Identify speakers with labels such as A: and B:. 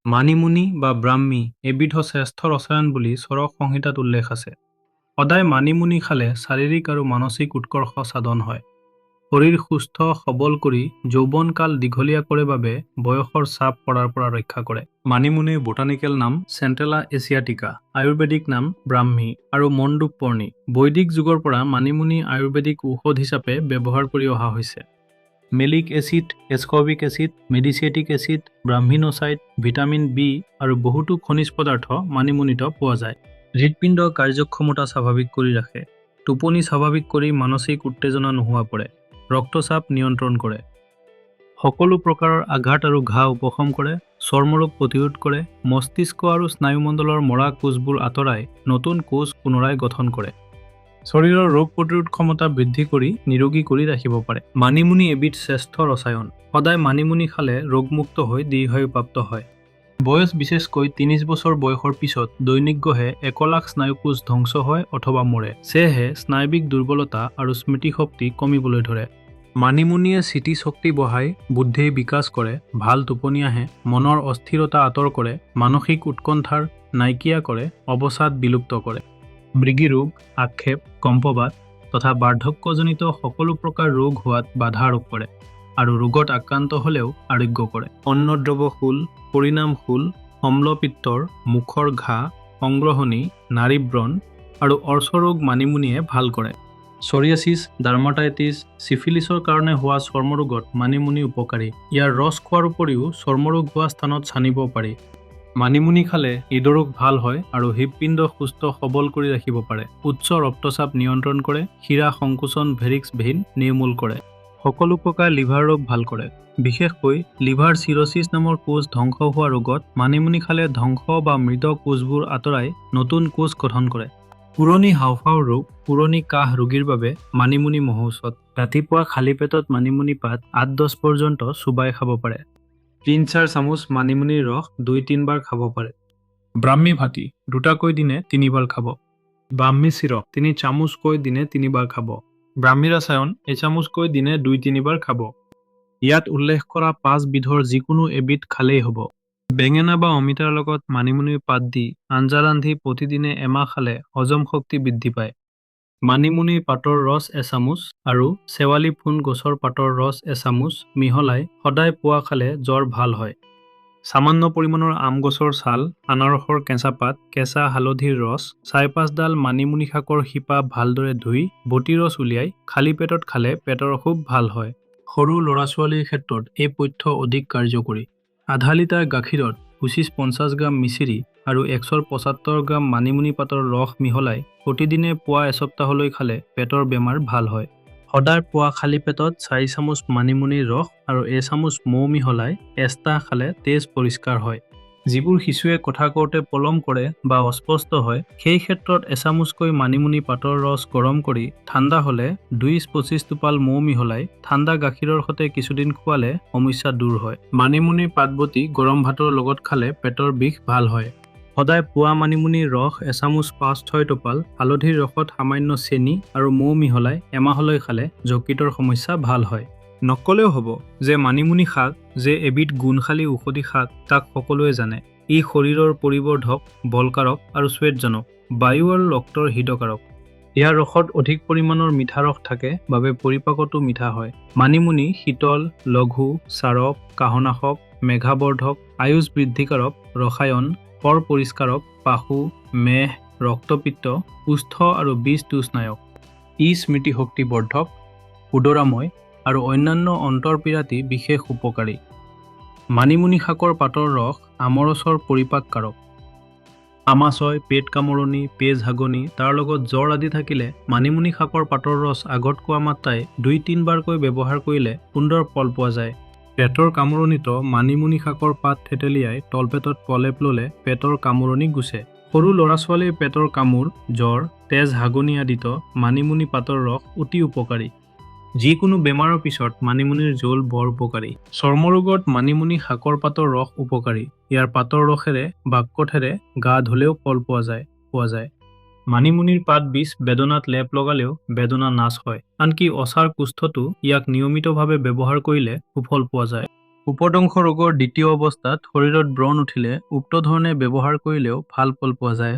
A: মানিমুনি বা ব্ৰাহ্মী এবিধ শ্ৰেষ্ঠ ৰসায়ন বুলি চৰক সংহিতাত উল্লেখ আছে। সদায় মানিমুনি খালে শাৰীৰিক আৰু মানসিক উৎকৰ্ষ সাধন হয়। শৰীৰ সুস্থ সবল কৰি যৌৱনকাল দীঘলীয়া কৰে বাবে বয়সৰ চাপ পৰাৰ পৰা ৰক্ষা কৰে। মানিমুনিৰ বোটানিকেল নাম চেণ্ট্ৰেলা এছিয়াটিকা, আয়ুৰ্বেদিক নাম ব্ৰাহ্মী আৰু মণ্ডুকপৰ্ণী। বৈদিক যুগৰ পৰা মানিমুনি আয়ুৰ্বেদিক ঔষধ হিচাপে ব্যৱহাৰ কৰি অহা হৈছে। মেলিক এচিড, এসকৰ্বিক এচিড, মেডিচিয়েটিক এচিড, ব্ৰাহ্মিনোচাইড, ভিটামিন বি আৰু বহুতো খনিজ পদাৰ্থ মানিমুনিত পোৱা যায়। হৃদপিণ্ড কাৰ্যক্ষমতা স্বাভাৱিক কৰি ৰাখে। টোপনি স্বাভাৱিক কৰি মানসিক উত্তেজনা নোহোৱা কৰে। ৰক্তচাপ নিয়ন্ত্ৰণ কৰে। সকলো প্ৰকাৰৰ আঘাত আৰু ঘাঁ উপশম কৰে। চৰ্মৰোগ প্ৰতিৰোধ কৰে। মস্তিষ্ক আৰু স্নায়ুমণ্ডলৰ মৰা কোষবোৰ আঁতৰাই নতুন কোষ পুনৰাই গঠন কৰে। শৰীৰৰ ৰোগ প্ৰতিৰোধ ক্ষমতা বৃদ্ধি কৰি নিৰোগী কৰি ৰাখিব পাৰে। মানিমুনি এবিধ শ্ৰেষ্ঠ ৰসায়ন। সদায় মানিমুনি খালে ৰোগমুক্ত হৈ দীৰ্ঘায়ুপ্ৰাপ্ত হয়। বয়স বিশেষকৈ ৩০ বছৰ বয়সৰ পিছত দৈনিকভাৱে ১ লাখ স্নায়ুকোষ ধ্বংস হয় অথবা মৰে। সেয়েহে স্নায়ৱিক দুৰ্বলতা আৰু স্মৃতিশক্তি কমিবলৈ ধৰে। মানিমুনিয়ে স্মৃতিশক্তি বঢ়াই, বুদ্ধিৰ বিকাশ কৰে, ভাল টোপনি আহে, মনৰ অস্থিৰতা আঁতৰ কৰে, মানসিক উৎকণ্ঠাৰ নাইকিয়া কৰে, অৱসাদ বিলুপ্ত কৰে। মৃগী ৰোগ, আক্ষেপ, কম্পবাত তথা বাৰ্ধক্যজনিত সকলো প্ৰকাৰ ৰোগ হোৱাত বাধা আৰোপ কৰে আৰু ৰোগত আক্ৰান্ত হ'লেও আৰোগ্য কৰে। অন্নদ্ৰৱশূল, পৰিণামশূল, অম্লপিত্তৰ, মুখৰ ঘাঁ, সংগ্ৰহণী, নাড়ীব্ৰণ আৰু অৰ্শৰোগ মানিমুনিয়ে ভাল কৰে। ছৰিয়াছিছ, ডাৰ্মাটাইটিছ, চিফিলিছৰ কাৰণে হোৱা চৰ্মৰোগত মানিমুনি উপকাৰী। ইয়াৰ ৰস খোৱাৰ উপৰিও চৰ্মৰোগ হোৱা স্থানত সানিব পাৰি। মানিমুনি খালে হৃদৰোগ ভাল হয় আৰু হৃদপিণ্ড সুস্থ সবল কৰি ৰাখিব পাৰে। উচ্চ ৰক্তচাপ নিয়ন্ত্ৰণ কৰে। শিৰা সংকোচন ভেৰিক্স ভেইন নিৰ্মূল কৰে। সকলো প্ৰকাৰ লিভাৰ ৰোগ ভাল কৰে। বিশেষকৈ লিভাৰ চিৰচিছ নামৰ কোষ ধ্বংস হোৱা ৰোগত মানিমুনি খালে ধ্বংস বা মৃত কোষবোৰ আঁতৰাই নতুন কোষ গঠন কৰে। পুৰণি হাঁওফাঁওৰ ৰোগ, পুৰণি কাহ ৰোগীৰ বাবে মানিমুনি মহৌষধ। ৰাতিপুৱা খালী পেটত মানিমুনি পাত ৮-১০ পৰ্যন্ত চোবাই খাব পাৰে। ৩-৪ চামুচ মানিমুনিৰ ৰস ২-৩ বাৰ খাব পাৰে। ব্ৰাহ্মী ভাটি দুটাকৈ দিনে ৩ বাৰ খাব। ব্ৰাহ্মী চিৰপ ৩ চামুচকৈ দিনে ৩ বাৰ খাব। ব্ৰাহ্মী ৰাসায়ন এচামুচকৈ দিনে ২-৩ বাৰ খাব। ইয়াত উল্লেখ কৰা ৫ বিধৰ যিকোনো এবিধ খালেই হ'ব। বেঙেনা বা অমিতাৰ লগত মানিমুনিৰ পাত দি আঞ্জা ৰান্ধি প্ৰতিদিনে এমাহ খালে হজম শক্তি বৃদ্ধি পায়। মানিমুনিৰ পাতৰ ৰস এচামুচ আৰু শেৱালি ফুল গছৰ পাতৰ ৰস এচামুচ মিহলাই সদায় পুৱা খালে জ্বৰ ভাল হয়। সামান্য পৰিমাণৰ আম গছৰ ছাল, আনাৰসৰ কেঁচা পাত, কেঁচা হালধিৰ ৰস, ৪-৫ ডাল মানিমুনি শাকৰ শিপা ভালদৰে ধুই বটি ৰস উলিয়াই খালী পেটত খালে পেটৰ অসুখ ভাল হয়। সৰু ল'ৰা-ছোৱালীৰ ক্ষেত্ৰত এই পথ্য অধিক কাৰ্যকৰী। আধা লিটাৰ গাখীৰত ২৫-৫০ গ্ৰাম মিচিৰি আৰু ১৭৫ গ্ৰাম মানিমুনি পাতৰ ৰস মিহলাই প্ৰতিদিনে পুৱা এসপ্তাহলৈ খালে পেটৰ বেমাৰ ভাল হয়। সদায় পুৱা খালী পেটত ৪ চামুচ মানিমুনিৰ ৰস আৰু এচামুচ মৌ মিহলাই এষ্টাহ খালে তেজ পৰিষ্কাৰ হয়। যিবোৰ শিশুৱে কথা কওঁতে পলম কৰে বা অস্পষ্ট হয়, সেই ক্ষেত্ৰত এচামুচকৈ মানিমুনি পাতৰ ৰস গৰম কৰি ঠাণ্ডা হ'লে ২-২৫ টোপাল মৌ মিহলাই ঠাণ্ডা গাখীৰৰ সৈতে কিছুদিন খোৱালে সমস্যা দূৰ হয়। মানিমুনিৰ পাত বটি গৰম ভাতৰ লগত খালে পেটৰ বিষ ভাল হয়। সদায় পুৱা মানিমুনিৰ ৰস এচামুচ ৫-৬ টোপাল, হালধিৰ ৰসত সামান্য চেনি আৰু মৌ মিহলাই এমাহলৈ খালে যকৃতৰ সমস্যা ভাল হয়। নকলেও হ'ব যে মানিমুনি শাক যে এবিধ গুণশালী ঔষধি শাক তাক সকলোৱে জানে। ই শৰীৰৰ পৰিবৰ্ধক, বলকাৰক আৰু শ্বেতজনক, বায়ু আৰু ৰক্তৰ হৃদকাৰক। ইয়াৰ ৰসত অধিক পৰিমাণৰ মিঠা ৰস থাকে বাবে পৰিপাকতো মিঠা হয়। মানিমুনি শীতল, লঘু, চাৰক, কাহনাশক, মেঘাবৰ্ধক, আয়ুষ বৃদ্ধিকাৰক, ৰসায়ন, শৰ পৰিষ্কাৰক, পাশু, মেহ, ৰক্তপিত্ত, কুষ্ঠ আৰু বীজ তুষ্ণায়ক। ই স্মৃতিশক্তি বৰ্ধক, উদৰাময় আৰু অন্যান্য অন্তৰ্পীড়াতি বিশেষ উপকাৰী। মানিমুনি শাকৰ পাতৰ ৰস আমৰচৰ পৰিপাককাৰক। আমাচয়, পেট কামোৰণি, পেজ হাগনি, তাৰ লগত জ্বৰ আদি থাকিলে মানিমুনি শাকৰ পাতৰ ৰস আগত কোৱা মাত্ৰাই ২-৩ বাৰকৈ ব্যৱহাৰ কৰিলে সুন্দৰ ফল পোৱা যায়। পেটৰ কামোৰণিতো মানিমুনি শাকৰ পাত থেতেলিয়াই তলপেটত প্ৰলেপ ল'লে পেটৰ কামোৰণি গুচে। সৰু ল'ৰা-ছোৱালীৰ পেটৰ কামোৰ, জ্বৰ, তেজ হাগনি আদিতো মানিমুনি পাতৰ ৰস অতি উপকাৰী। যিকোনো বেমাৰৰ পিছত মানিমুনিৰ জোল বৰ উপকাৰী। চৰ্মৰোগত মানিমুনি শাকৰ পাতৰ ৰস উপকাৰী। ইয়াৰ পাতৰ ৰসেৰে বাক্যঠেৰে গা ধুলেও ফল পোৱা যায়। মানিমুনিৰ পাত বীজ বেদনাত লেপ লগালেও বেদনা নাশ হয়। আনকি অচাৰ কুষ্ঠতো ইয়াক নিয়মিতভাৱে ব্যৱহাৰ কৰিলে সুফল পোৱা যায়। উপদংশ ৰোগৰ দ্বিতীয় অৱস্থাত শৰীৰত ব্ৰণ উঠিলে উক্ত ধৰণে ব্যৱহাৰ কৰিলেও ভাল ফল পোৱা যায়।